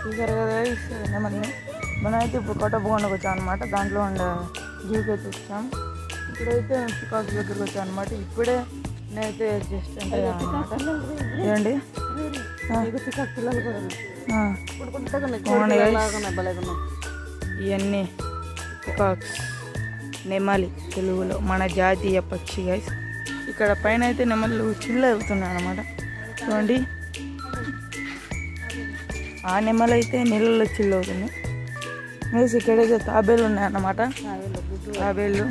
చూసారు కదా నెమల్ని. మనం అయితే ఇప్పుడు కొట్టబోండకు వచ్చాం అనమాట. దాంట్లో ఉండే జూకి అయితే వచ్చాం. ఇప్పుడైతే పికాక్స్ దగ్గరకు వచ్చాం అనమాట. ఇప్పుడే నేనైతే జస్ట్ అంటే అనమాట. ఏమండి ఇవన్నీ పికాక్స్, నెమలి తెలుగులో మన జాతీయ పక్షి గైస్. ఇక్కడ పైన అయితే నెమళ్ళు చిల్లు అవుతున్నాయి అనమాట. చూడండి, ఆ నెమలు అయితే నీళ్ళలో చిల్లు అవుతుంది. గైస్ ఇక్కడైతే తాబేలు ఉన్నాయన్నమాట. తాబేళ్ళు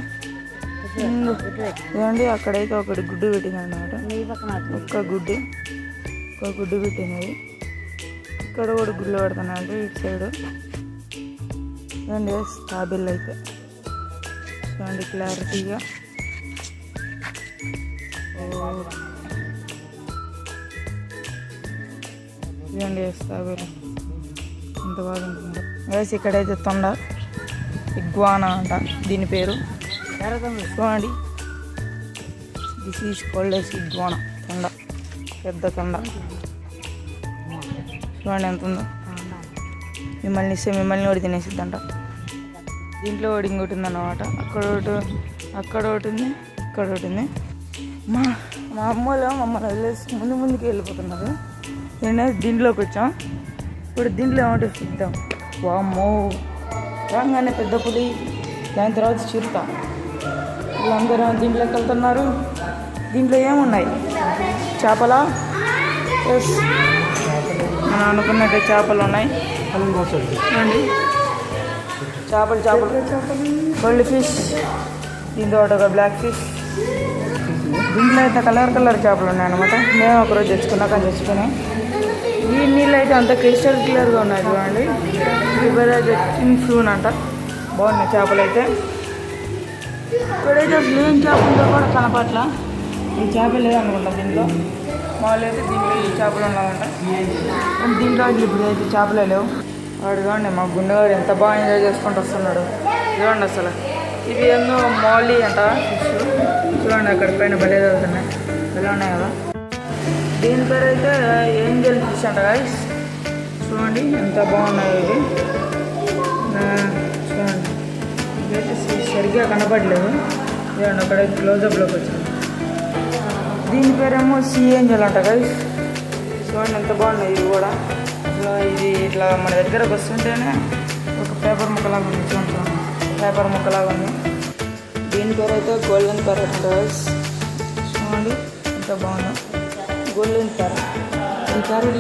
చూడండి, అక్కడైతే ఒకటి గుడ్డు పెట్టింది అనమాట. ఒక్క గుడ్డు పెట్టినది. ఇక్కడ కూడా గుడ్లు పెడుతున్నాడు ఇటు సైడ్. చూడండి తాబేళ్ళు అయితే చూడండి క్లారిటీగా. చూడండి తాబేలు ఎంత బాగుంటుంది. వేసి ఇక్కడైతే తొండ ఇగ్వానా అంట దీని పేరు. చూడండి, this is called as iguana. తొండ, పెద్ద తొండ. చూడండి ఎంత ఉందో. మిమ్మల్ని ఇస్తే మిమ్మల్ని ఒకటి తినేసిద్దంట. దీంట్లో ఒకటి ఇంకోటి ఉందన్నమాట. అక్కడ ఒకటి ఉంది, ఇక్కడ ఒకటి ఉంది. మా అమ్మలో మమ్మల్ని వదిలేసి ముందుకు వెళ్ళిపోతున్నారు. నేను దీంట్లోకి వచ్చాం. ఇప్పుడు దీంట్లో ఏమంటే చూద్దాం. వామ్మో, రాగానే పెద్ద పులి, దాని తర్వాత చిరుత. వీళ్ళందరూ దీంట్లోకి వెళ్తున్నారు. దీంట్లో ఏమున్నాయి? చేపలా? ఎస్, మనం అనుకున్నట్టే చేపలు ఉన్నాయి. చూడండి చేపలు గోల్డ్ ఫిష్, దీంతో ఒక బ్లాక్ ఫిష్. దీంట్లో అయితే కలర్ చేపలు ఉన్నాయన్నమాట. మేము ఒకరోజు తెచ్చుకున్నాక తెచ్చుకున్నాం. ఈ నీళ్ళు అయితే అంత క్రిస్టల్ క్లియర్గా ఉన్నాయి. చూడండి, రివర్ అయితే కింగ్ ఫ్లూన్ అంట. బాగున్నాయి చేపలు అయితే. ఇక్కడైతే ఏం చేపలతో కూడా కనపట్ల. ఈ చేపలు లేదనుకుంటా దీంట్లో. మామూలు అయితే దీంట్లో ఈ చేపలు ఉన్నామంట. దీంట్లో ఇప్పుడు అయితే చేపలే లేవు. వాడు చూడండి, మా గుండెగాడు ఎంత బాగా ఎంజాయ్ చేసుకుంటూ వస్తున్నాడు. చూడండి అసలు. ఇవి ఎన్నో మౌలి అంట ఫిష్. చూడండి అక్కడ పైన భలే చదువుతున్నాయి, ఎలా ఉన్నాయి కదా. దీని పేరు అయితే ఏంజల్ ఫిష్ అంట గైస్. చూడండి ఎంత బాగున్నాయి ఇవి. చూడండి, ఇవైతే సరిగ్గా కనపడలేదు. చూడండి అక్కడ క్లోజప్లోకి వచ్చింది. దీని పేరేమో సీ ఏంజల్ అంట గైస్. చూడండి ఎంత బాగున్నాయి ఇవి కూడా. ఇది ఇట్లా మన దగ్గరకు వస్తుంటేనే ఒక పేపర్ ముక్కలాగా ఉంది. పేపర్ ముక్కలాగా ఉంది. దీని పేరు అయితే గోల్డెన్ ప్యారెట్ అంట గైస్. చూడండి ఎంత బాగుందో, గోల్డెన్ ప్యారెట్. ఈ ప్యారెట్